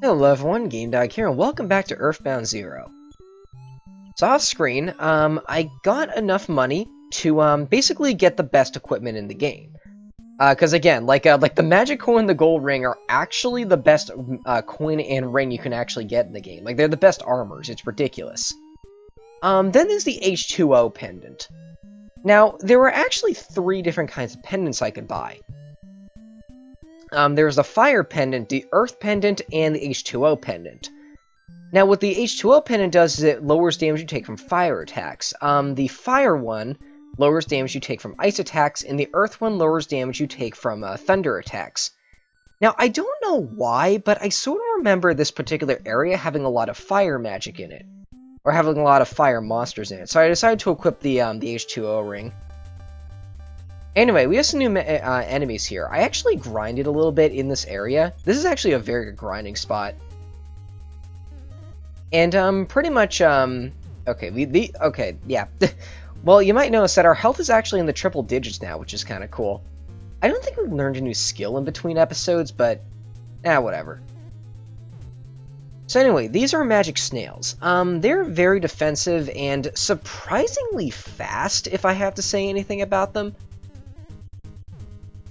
Hello everyone, GameDog here, and welcome back to Earthbound 0. So off screen, I got enough money to basically get the best equipment in the game. Because again, like the magic coin and the gold ring are actually the best coin and ring you can actually get in the game. Like, they're the best armors, it's ridiculous. Then there's the H2O pendant. Now, there were actually 3 different kinds of pendants I could buy. There's the Fire Pendant, the Earth Pendant, and the H2O Pendant. Now, what the H2O Pendant does is it lowers damage you take from fire attacks. The Fire one lowers damage you take from ice attacks, and the Earth one lowers damage you take from thunder attacks. Now, I don't know why, but I sort of remember this particular area having a lot of fire magic in it. Or having a lot of fire monsters in it. So I decided to equip the H2O ring. Anyway, we have some new enemies here. I actually grinded a little bit in this area. This is actually a very good grinding spot. And, pretty much, okay, yeah. Well, you might notice that our health is actually in the triple digits now, which is kind of cool. I don't think we learned a new skill in between episodes, but, whatever. So anyway, these are magic snails. They're very defensive and surprisingly fast, if I have to say anything about them.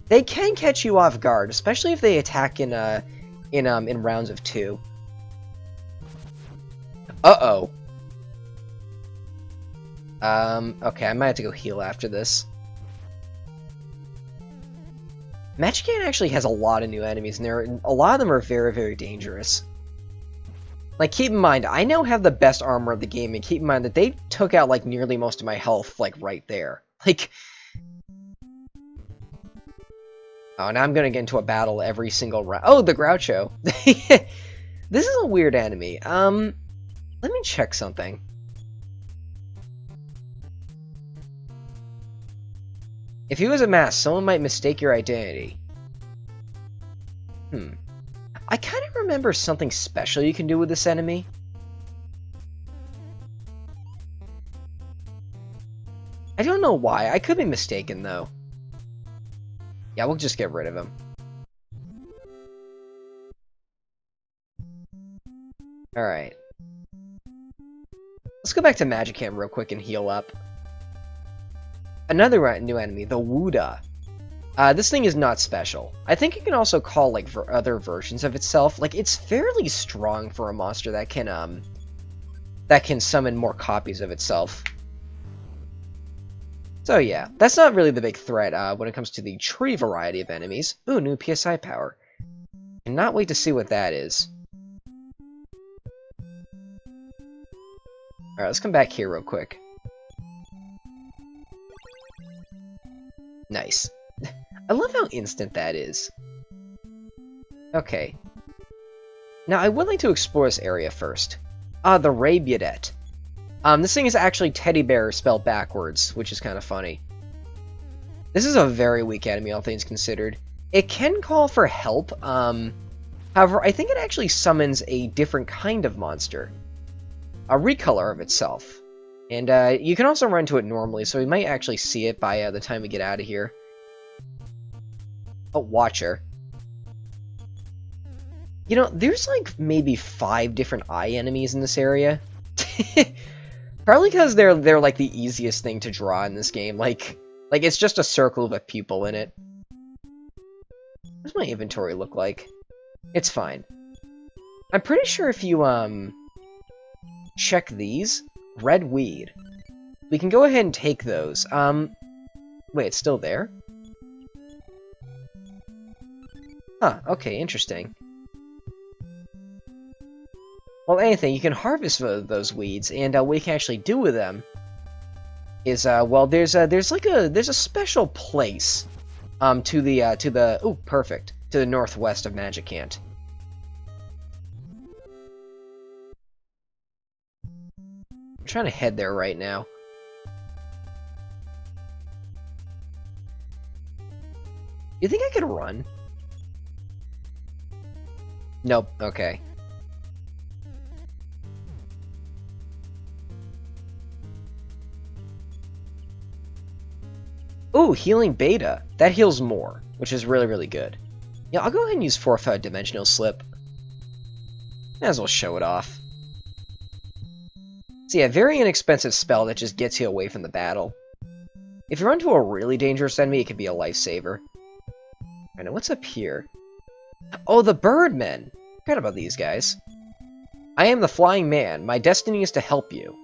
They can catch you off guard, especially if they attack in rounds of 2. Uh-oh. Okay, I might have to go heal after this. Magicant actually has a lot of new enemies, and a lot of them are very, very dangerous. Like, keep in mind, I now have the best armor of the game, and keep in mind that they took out, like, nearly most of my health, like, right there. Like... Oh, now I'm gonna get into a battle every single round. Oh, the Groucho. This is a weird enemy. Let me check something. If he was a mask, someone might mistake your identity. I kind of remember something special you can do with this enemy. I don't know why. I could be mistaken, though. Yeah, we'll just get rid of him. Alright. Let's go back to Magicant real quick and heal up. Another new enemy, the Wooda. This thing is not special. I think it can also call, like, for other versions of itself. Like, it's fairly strong for a monster that can summon more copies of itself. So yeah, that's not really the big threat when it comes to the tree variety of enemies. Ooh, new PSI power. Cannot wait to see what that is. Alright, let's come back here real quick. Nice. I love how instant that is. Okay. Now, I would like to explore this area first. The Rabiadet. This thing is actually teddy bear spelled backwards, which is kind of funny. This is a very weak enemy, all things considered. It can call for help, however, I think it actually summons a different kind of monster. A recolor of itself. And, you can also run into it normally, so we might actually see it by the time we get out of here. Oh, Watcher. You know, there's like maybe 5 different eye enemies in this area. Probably because they're like the easiest thing to draw in this game. Like it's just a circle with a pupil in it. What does my inventory look like? It's fine. I'm pretty sure if you check these, red weed, we can go ahead and take those. Wait, it's still there? Huh, okay, interesting. Well, anything, you can harvest those weeds, and what you can actually do with them is, well, there's a special place, to the northwest of Magicant. I'm trying to head there right now. You think I could run? Nope, okay. Ooh, healing beta. That heals more, which is really, really good. Yeah, I'll go ahead and use 4th dimensional slip. Might as well show it off. So yeah, very inexpensive spell that just gets you away from the battle. If you run into a really dangerous enemy, it can be a lifesaver. Alright, now what's up here? Oh, the Birdmen! Forgot about these guys. I am the Flying Man. My destiny is to help you.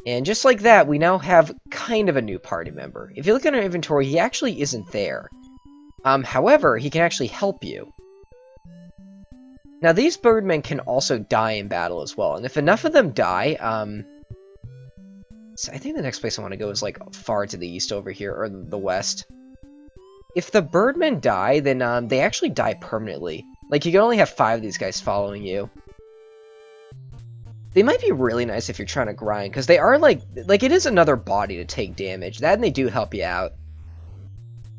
And just like that, we now have kind of a new party member. If you look at our inventory, he actually isn't there. However, he can actually help you. Now, these Birdmen can also die in battle as well, and if enough of them die, so I think the next place I want to go is, like, far to the east over here, or the west. If the Birdmen die, then, they actually die permanently. Like, you can only have 5 of these guys following you. They might be really nice if you're trying to grind, because they are, like, it is another body to take damage. That, and they do help you out.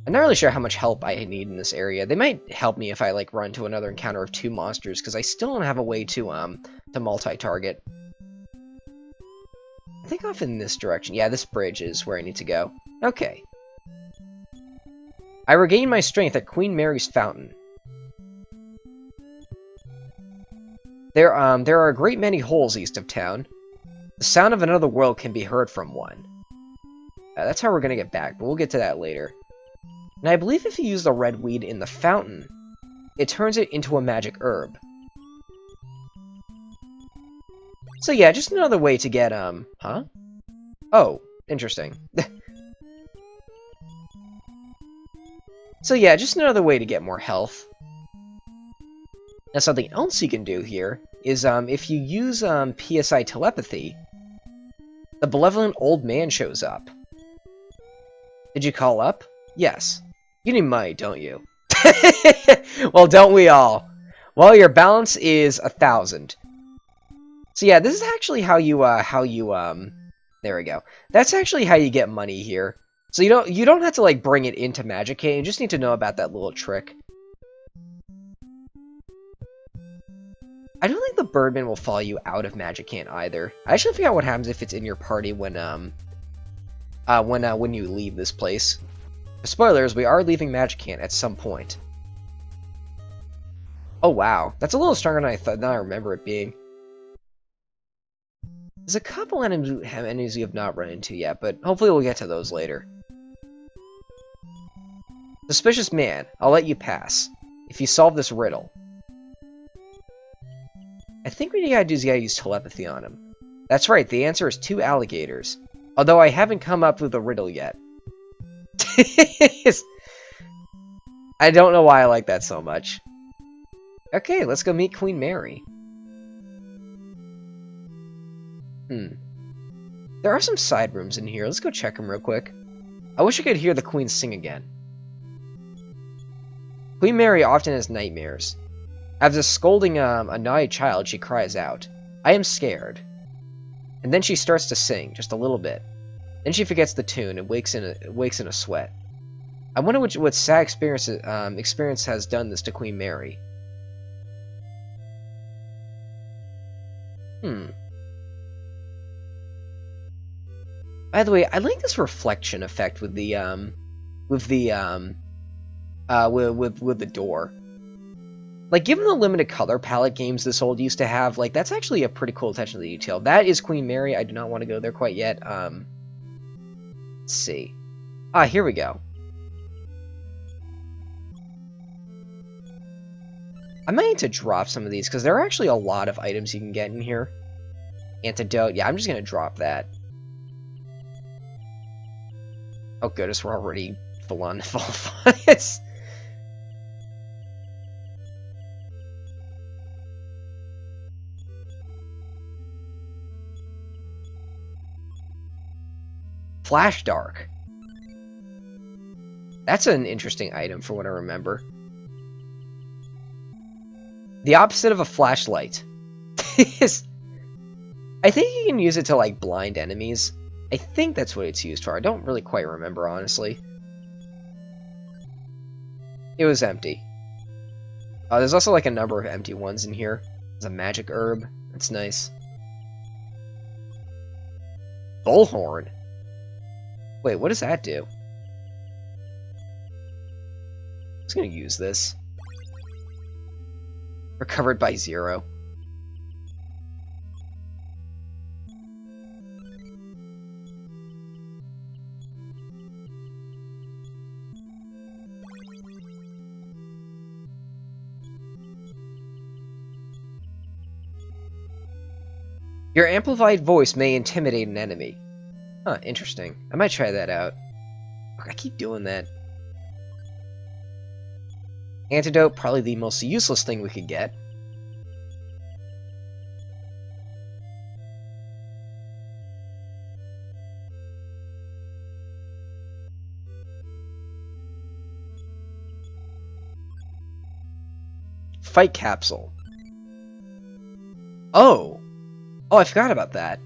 I'm not really sure how much help I need in this area. They might help me if I, like, run to another encounter of 2 monsters, because I still don't have a way to multi-target. I think off in this direction. Yeah, this bridge is where I need to go. Okay. I regained my strength at Queen Mary's Fountain. There are a great many holes east of town. The sound of another world can be heard from one. That's how we're gonna get back, but we'll get to that later. And I believe if you use the red weed in the fountain, it turns it into a magic herb. So yeah, just another way to get, huh? Oh, interesting. So yeah, just another way to get more health. Now something else you can do here is, if you use, PSI telepathy, the benevolent old man shows up. Did you call up? Yes. You need money, don't you? Well, don't we all? Well, your balance is 1,000. So yeah, this is actually how you, there we go. That's actually how you get money here. So you don't have to, like, bring it into Magicant, you just need to know about that little trick. I don't think the Birdman will follow you out of Magicant either. I actually forgot what happens if it's in your party when you leave this place. Spoilers, we are leaving Magicant at some point. Oh wow, that's a little stronger than I remember it being. There's a couple enemies we have not run into yet, but hopefully we'll get to those later. Suspicious man, I'll let you pass, if you solve this riddle. I think what you gotta do is you gotta use telepathy on him. That's right, the answer is 2 alligators. Although I haven't come up with a riddle yet. I don't know why I like that so much. Okay, let's go meet Queen Mary. There are some side rooms in here. Let's go check them real quick. I wish I could hear the Queen sing again. Queen Mary often has nightmares. After scolding a naughty child, she cries out, "I am scared." And then she starts to sing, just a little bit. Then she forgets the tune and wakes in a sweat. I wonder what sad experience has done this to Queen Mary. By the way, I like this reflection effect with the door. Like, given the limited color palette games this old used to have, like, that's actually a pretty cool attention to detail. That is Queen Mary. I do not want to go there quite yet. Let's see. Ah, here we go. I might need to drop some of these, because there are actually a lot of items you can get in here. Antidote. Yeah, I'm just going to drop that. Oh, goodness, we're already full on fights. Flash Dark. That's an interesting item for what I remember. The opposite of a flashlight. I think you can use it to, like, blind enemies. I think that's what it's used for. I don't really quite remember, honestly. It was empty. There's also, like, a number of empty ones in here. There's a magic herb. That's nice. Bullhorn. Wait, what does that do? I'm just gonna use this. Recovered by 0. Your amplified voice may intimidate an enemy. Huh, interesting. I might try that out. I keep doing that. Antidote, probably the most useless thing we could get. Fight capsule. Oh! Oh, I forgot about that.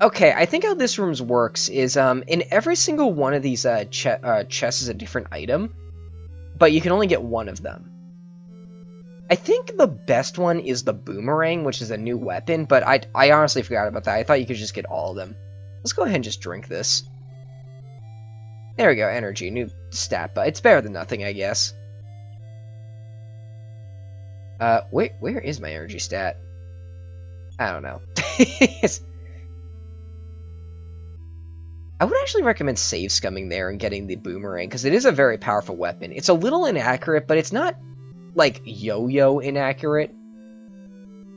Okay, I think how this room works is, in every single one of these, chests is a different item, but you can only get one of them. I think the best one is the boomerang, which is a new weapon, but I honestly forgot about that. I thought you could just get all of them. Let's go ahead and just drink this. There we go, energy, new stat, but it's better than nothing, I guess. Wait, where is my energy stat? I don't know. I would actually recommend save scumming there and getting the boomerang, because it is a very powerful weapon. It's a little inaccurate, but it's not, like, yo-yo inaccurate.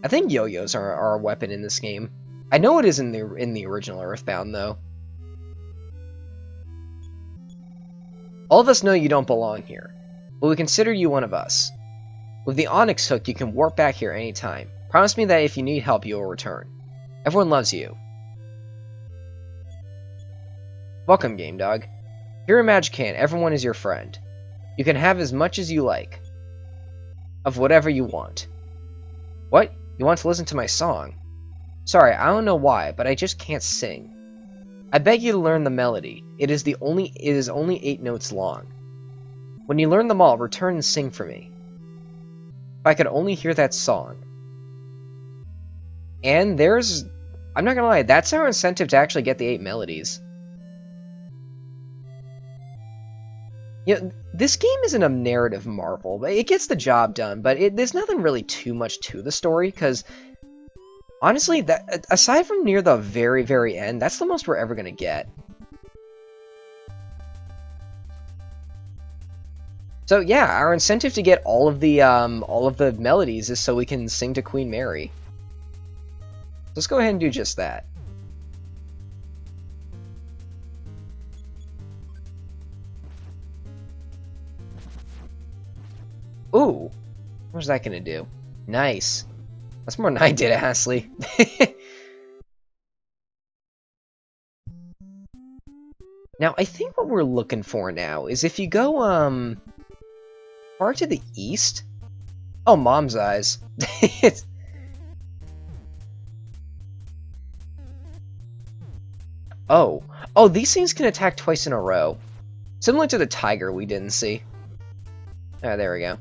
I think yo-yos are a weapon in this game. I know it is in the original Earthbound, though. All of us know you don't belong here, but we consider you one of us. With the Onyx hook, you can warp back here anytime. Promise me that if you need help, you will return. Everyone loves you. Welcome, Game Dog. Here in Magicant, everyone is your friend. You can have as much as you like. Of whatever you want. What? You want to listen to my song? Sorry, I don't know why, but I just can't sing. I beg you to learn the melody. It is only 8 notes long. When you learn them all, return and sing for me. If I could only hear that song. And I'm not gonna lie, that's our incentive to actually get the 8 melodies. You know, this game isn't a narrative marvel, but it gets the job done, but there's nothing really too much to the story, because honestly, that aside from near the very, very end, that's the most we're ever gonna get. So yeah, our incentive to get all of the melodies is so we can sing to Queen Mary. Let's go ahead and do just that. Ooh, what's that gonna do? Nice. That's more than I did, honestly. Now, I think what we're looking for now is if you go, far to the east? Oh, Mom's Eyes. Oh. Oh, these things can attack twice in a row. Similar to the tiger we didn't see. Ah, there we go.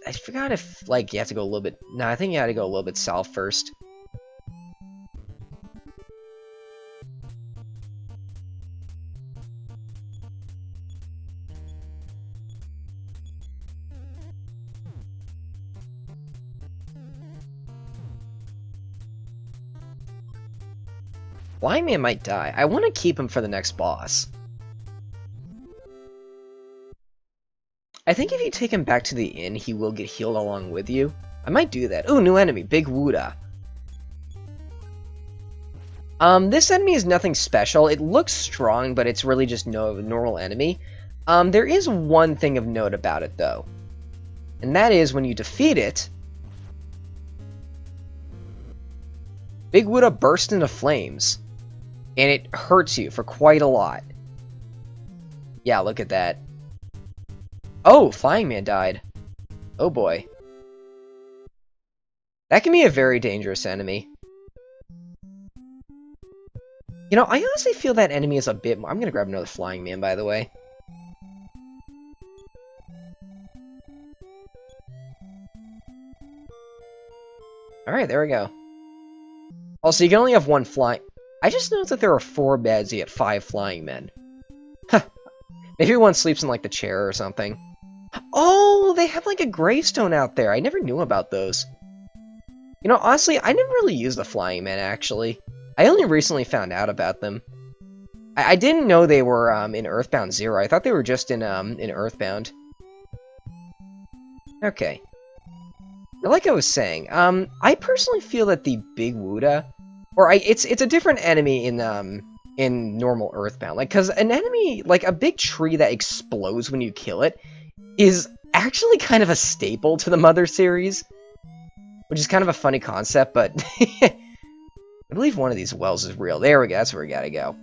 I forgot if, like, you have to go a little bit... No, I think you had to go a little bit south first. Blind Man might die. I want to keep him for the next boss. I think if you take him back to the inn, he will get healed along with you. I might do that. Ooh, new enemy. Big Wuda. This enemy is nothing special. It looks strong, but it's really just no normal enemy. There is one thing of note about it, though. And that is, when you defeat it, Big Wuda bursts into flames. And it hurts you for quite a lot. Yeah, look at that. Oh, Flying Man died. Oh boy. That can be a very dangerous enemy. You know, I honestly feel that enemy is a bit more... I'm gonna grab another Flying Man, by the way. Alright, there we go. Also, you can only have one flying... I just noticed that there are 4 beds to get 5 flying men. Huh. Maybe one sleeps in, like, the chair or something. Oh, they have, like, a gravestone out there. I never knew about those. You know, honestly, I never really used the flying men, actually. I only recently found out about them. I didn't know they were in Earthbound 0. I thought they were just in Earthbound. Okay. Like I was saying, I personally feel that the Big Wuda, or it's a different enemy in normal Earthbound. Like, because an enemy, like a big tree that explodes when you kill it, is actually kind of a staple to the Mother series, which is kind of a funny concept, but I believe one of these wells is real. There we go. That's where we gotta go.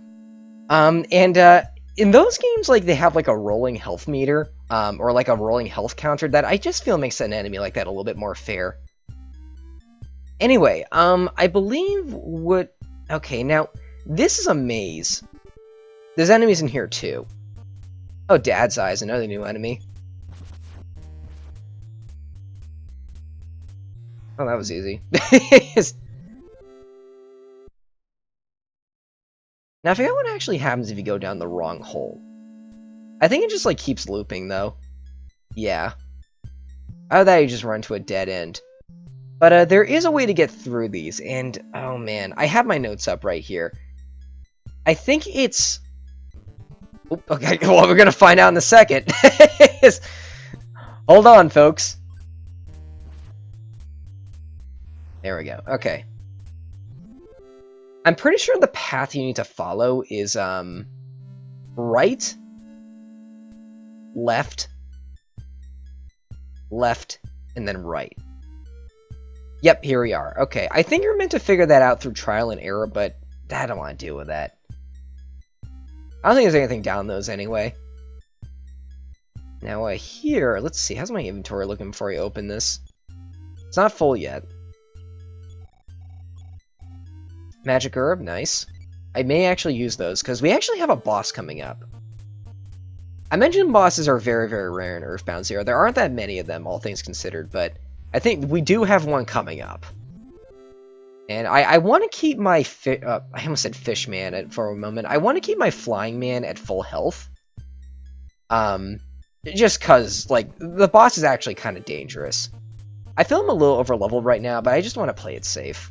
In those games, like, they have, like, a rolling health meter, or, like, a rolling health counter that I just feel makes an enemy like that a little bit more fair. Anyway, I believe what... Okay, now, this is a maze. There's enemies in here, too. Oh, Dad's Eyes, another new enemy. Oh, that was easy. Now, I forget what actually happens if you go down the wrong hole. I think it just, like, keeps looping, though. Yeah. Either that, you just run to a dead end. But, there is a way to get through these, and, oh man, I have my notes up right here. I think it's... Oop, okay, well, we're gonna find out in a second. Hold on, folks. There we go, okay. I'm pretty sure the path you need to follow is, right, left, and then right. Yep, here we are. Okay, I think you're meant to figure that out through trial and error, but I don't want to deal with that. I don't think there's anything down those anyway. Now, here, let's see, how's my inventory looking before I open this? It's not full yet. Magic Herb, nice. I may actually use those, because we actually have a boss coming up. I mentioned bosses are very, very rare in Earthbound 0. There aren't that many of them, all things considered, but I think we do have one coming up. And I want to keep my... I almost said Fishman for a moment. I want to keep my Flying Man at full health. Just because, like, the boss is actually kind of dangerous. I feel I'm a little over-leveled right now, but I just want to play it safe.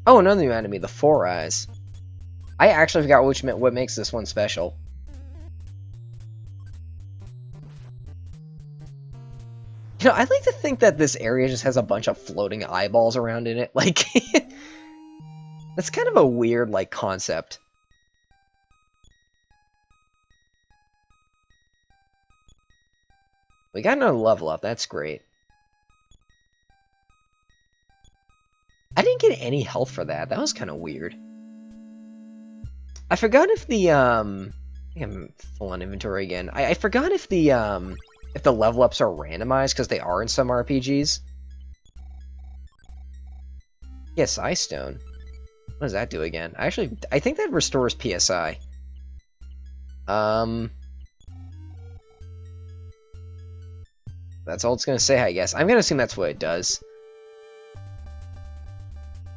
Oh, another new enemy, the Four Eyes. I actually forgot what makes this one special. You know, I'd like to think that this area just has a bunch of floating eyeballs around in it. Like, that's kind of a weird, like, concept. We got another level up, that's great. I didn't get any health for that. That was kind of weird. I forgot if the, I think I'm full on inventory again. I forgot if the level ups are randomized, because they are in some RPGs. Yes, Ice Stone. What does that do again? I think that restores PSI. That's all it's gonna say, I guess. I'm gonna assume that's what it does.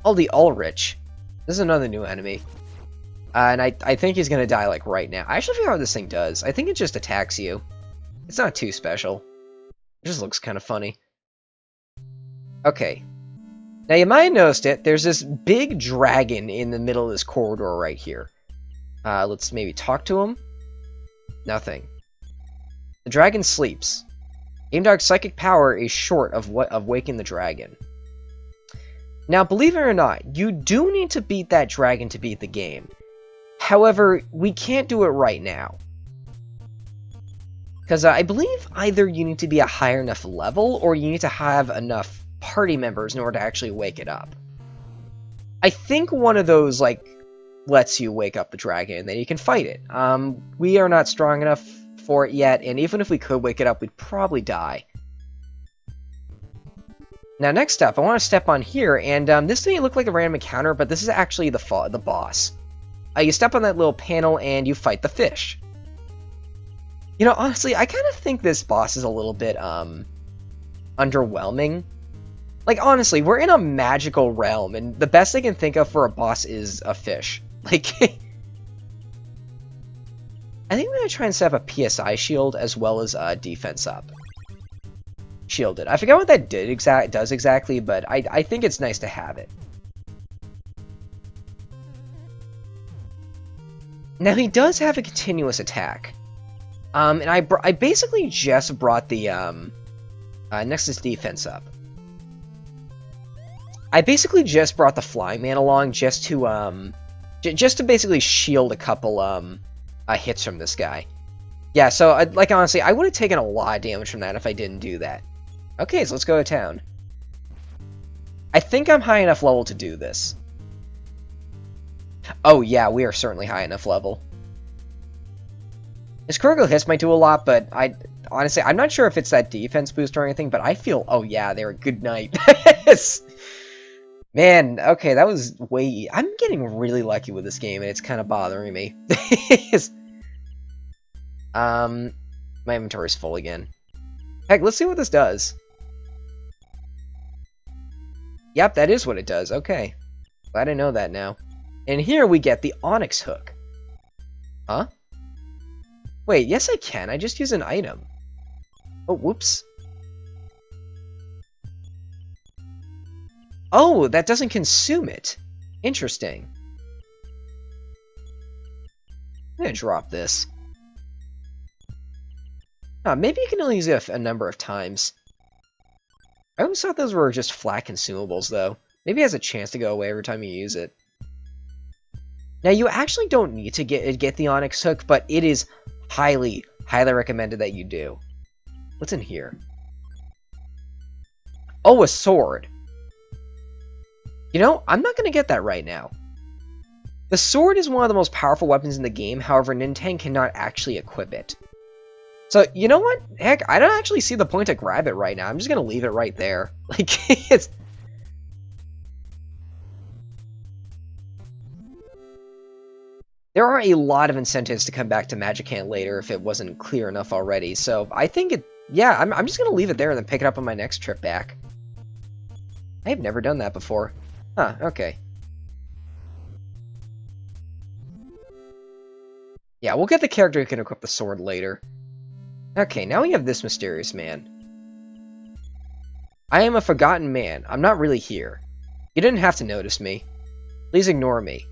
Oh, the Ulrich. This is another new enemy. And I think he's gonna die, like, right now. I actually forgot what this thing does. I think it just attacks you. It's not too special. It just looks kind of funny. Okay. Now, you might have noticed it. There's this big dragon in the middle of this corridor right here. Let's maybe talk to him. Nothing. The dragon sleeps. Aimdog's psychic power is short of waking the dragon. Now, believe it or not, you do need to beat that dragon to beat the game. However, we can't do it right now. Because I believe either you need to be a higher enough level, or you need to have enough party members in order to actually wake it up. I think one of those, like, lets you wake up the dragon, and then you can fight it. We are not strong enough for it yet, and even if we could wake it up, we'd probably die. Now, next up, I want to step on here, and this may look like a random encounter, but this is actually the boss. you step on that little panel and you fight the fish. You know, honestly, I kind of think this boss is a little bit, underwhelming. Like, honestly, we're in a magical realm, and the best I can think of for a boss is a fish. Like, I think I'm going to try and set up a PSI shield as well as defense up. Shielded. I forget what that does exactly, but I think it's nice to have it. Now, he does have a continuous attack. And I basically just brought the Nexus defense up. I basically just brought the Flying Man along just to basically shield a couple hits from this guy. Yeah, so like honestly, I would have taken a lot of damage from that if I didn't do that. Okay, so let's go to town. I think I'm high enough level to do this. Oh yeah, we are certainly high enough level. His critical hits might do a lot, but honestly, I'm not sure if it's that defense boost or anything, but I feel, oh yeah, they're a good night. Man, okay, that was way... I'm getting really lucky with this game, and it's kind of bothering me. My inventory's full again. Heck, let's see what this does. Yep, that is what it does. Okay. Glad I know that now. And here we get the Onyx Hook. Huh? Wait, yes I can. I just use an item. Oh, whoops. Oh, that doesn't consume it. Interesting. I'm gonna drop this. Maybe you can only use it a number of times. I always thought those were just flat consumables, though. Maybe it has a chance to go away every time you use it. Now, you actually don't need to get the Onyx Hook, but it is highly, highly recommended that you do. What's in here? Oh, a sword. You know, I'm not going to get that right now. The sword is one of the most powerful weapons in the game, however, Nintendo cannot actually equip it. So, you know what? Heck, I don't actually see the point to grab it right now. I'm just going to leave it right there. Like, it's... There are a lot of incentives to come back to Magicant later if it wasn't clear enough already. So, I think it... Yeah, I'm just going to leave it there and then pick it up on my next trip back. I have never done that before. Huh, okay. Yeah, we'll get the character who can equip the sword later. Okay, now we have this mysterious man. I am a forgotten man. I'm not really here. You didn't have to notice me. Please ignore me.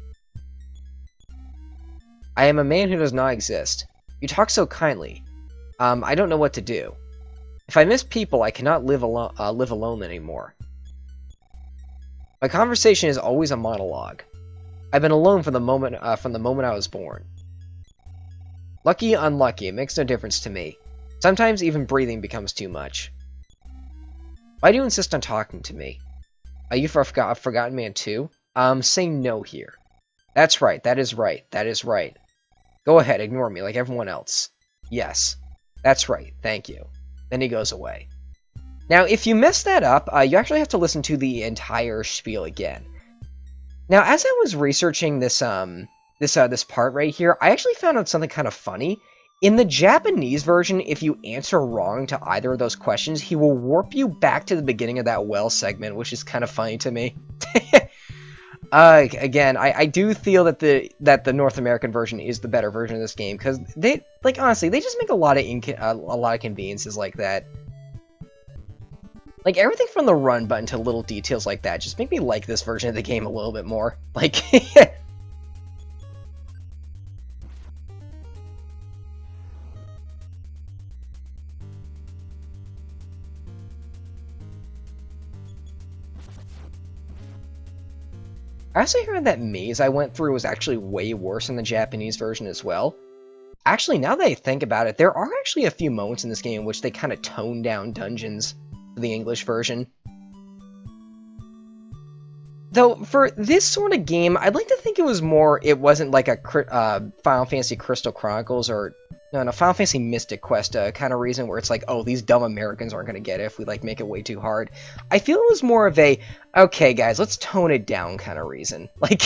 I am a man who does not exist. You talk so kindly. I don't know what to do. If I miss people, I cannot live alone anymore. My conversation is always a monologue. I've been alone from the moment I was born. Lucky, unlucky, it makes no difference to me. Sometimes even breathing becomes too much. Why do you insist on talking to me? Are you a forgotten man too? Say no here. That's right, that is right, that is right. Go ahead, ignore me like everyone else. Yes, that's right, thank you. Then he goes away. Now, if you mess that up, you actually have to listen to the entire spiel again. Now, as I was researching this part right here, I actually found out something kind of funny. In the Japanese version, if you answer wrong to either of those questions, he will warp you back to the beginning of that well segment, which is kind of funny to me. Again, I do feel that the North American version is the better version of this game, because they, like, honestly, they just make a lot of conveniences like that. Like, everything from the run button to little details like that just make me like this version of the game a little bit more. Like, I also heard that maze I went through was actually way worse in the Japanese version as well. Actually, now that I think about it, there are actually a few moments in this game in which they kind of tone down dungeons for the English version. Though, for this sort of game, I'd like to think it wasn't like a Final Fantasy Crystal Chronicles, or... No, Final Fantasy Mystic Quest kind of reason where it's like, oh, these dumb Americans aren't going to get it if we, like, make it way too hard. I feel it was more of a, okay, guys, let's tone it down kind of reason. Like,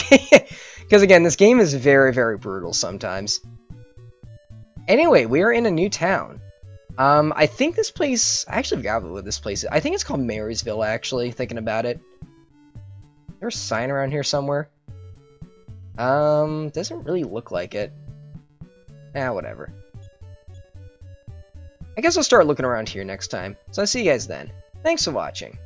because, again, this game is very, very brutal sometimes. Anyway, we are in a new town. I think this place, I actually forgot what this place is. I think it's called Marysville, actually, thinking about it. Is there a sign around here somewhere? Doesn't really look like it. Whatever. I guess I'll start looking around here next time. So I'll see you guys then. Thanks for watching.